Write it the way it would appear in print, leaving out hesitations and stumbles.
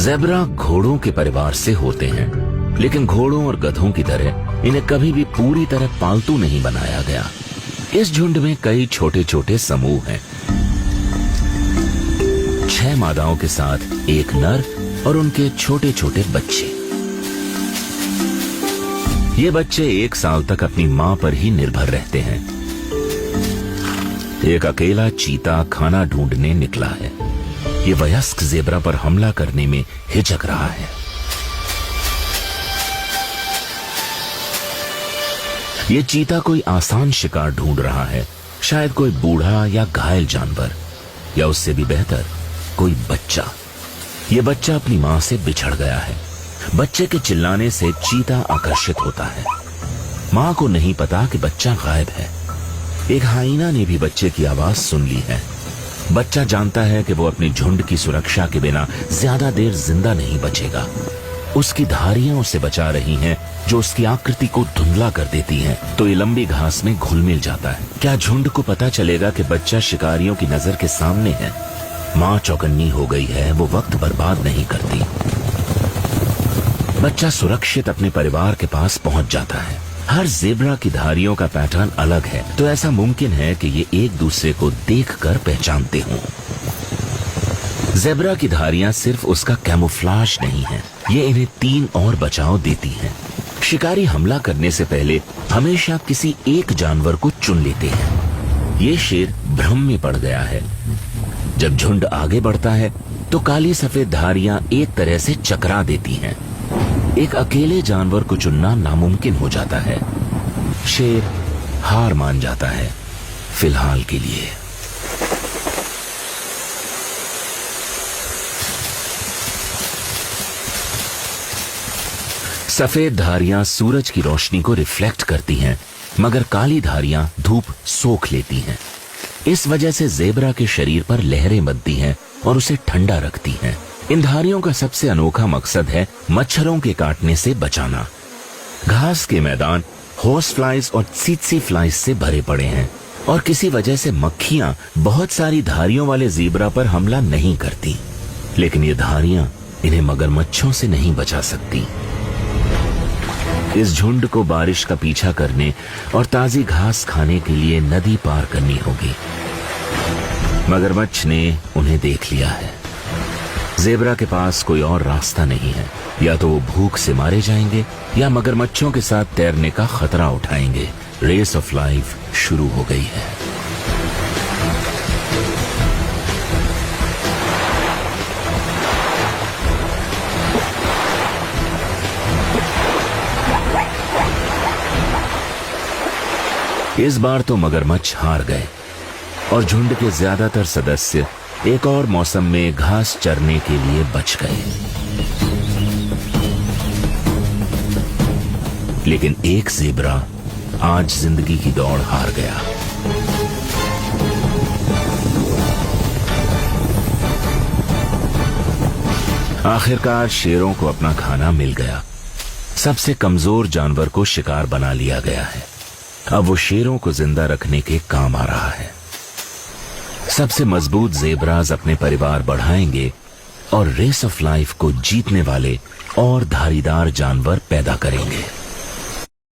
Zebra घोड़ों के परिवार से होते हैं, लेकिन घोड़ों और गधों की तरह इन्हें कभी भी पूरी तरह पालतू नहीं बनाया गया। इस झुंड में कई छोटे छोटे समूह हैं। 6 मादाओं के साथ एक नर और उनके छोटे छोटे बच्चे। ये बच्चे 1 साल तक अपनी मां पर ही निर्भर रहते हैं। एक अकेला चीता खाना ढूंढने निकला है। ये वयस्क ज़ेब्रा पर हमला करने में हिचक रहा है। ये चीता कोई आसान शिकार ढूंढ रहा है, शायद कोई बूढ़ा या घायल जानवर, या उससे भी बेहतर कोई बच्चा। ये बच्चा अपनी मां से बिछड़ गया है। बच्चे के चिल्लाने से चीता आकर्षित होता है। मां को नहीं पता कि बच्चा गायब है। एक हाइना ने भी बच्चे की आवाज सुन ली है। बच्चा जानता है कि वो अपनी झुंड की सुरक्षा के बिना ज्यादा देर जिंदा नहीं बचेगा। उसकी धारियां उसे बचा रही हैं, जो उसकी आकृति को धुंधला कर देती हैं, तो ये लंबी घास में घुल मिल जाता है। क्या झुंड को पता चलेगा कि बच्चा शिकारियों की नजर के सामने है? मां चौकन्नी हो गई है, वो वक्त बर्बाद नहीं करती। बच्चा सुरक्षित अपने परिवार के पास पहुंच जाता है। हर ज़ेब्रा की धारियों का पैटर्न अलग है, तो ऐसा मुमकिन है कि ये एक दूसरे को देखकर पहचानते हों। ज़ेब्रा की धारियां सिर्फ उसका कैमोफ्लाज नहीं है, ये इन्हें 3 और बचाव देती हैं। शिकारी हमला करने से पहले हमेशा किसी एक जानवर को चुन लेते हैं। ये शेर भ्रम में पड़ गया है। जब झुंड आगे बढ़ता है तो काली सफेद धारियां एक तरह से चकरा देती हैं। एक अकेले जानवर को चुनना नामुमकिन हो जाता है। शेर हार मान जाता है, फिलहाल के लिए। सफेद धारियां सूरज की रोशनी को रिफ्लेक्ट करती हैं, मगर काली धारियां धूप सोख लेती हैं। इस वजह से ज़ेब्रा के शरीर पर लहरें बनती हैं और उसे ठंडा रखती हैं। इन धारियों का सबसे अनोखा मकसद है मच्छरों के काटने से बचाना। घास के मैदान हॉर्स फ्लाइज और tsetse फ्लाइज से भरे पड़े हैं, और किसी वजह से मक्खियां बहुत सारी धारियों वाले ज़ेब्रा पर हमला नहीं करती। लेकिन ये धारियां इन्हें मगरमच्छों से नहीं बचा सकती। इस झुंड को बारिश का पीछा करने और ताजी घास खाने के लिए नदी पार करनी होगी। मगरमच्छ ने उन्हें देख लिया है। ज़ेब्रा के पास कोई और रास्ता नहीं है। या तो वो भूख से मारे जाएंगे या मगरमच्छों के साथ तैरने का खतरा उठाएंगे। रेस ऑफ लाइफ शुरू हो गई है। इस बार तो मगरमच्छ हार गए और झुंड के ज्यादातर सदस्य एक और मौसम में घास चरने के लिए बच गए। लेकिन एक ज़ेब्रा आज जिंदगी की दौड़ हार गया। आखिरकार शेरों को अपना खाना मिल गया। सबसे कमजोर जानवर को शिकार बना लिया गया है। अब वो शेरों को जिंदा रखने के काम आ रहा है। सबसे मजबूत ज़ेब्राज अपने परिवार बढ़ाएंगे और रेस ऑफ लाइफ को जीतने वाले और धारीदार जानवर पैदा करेंगे।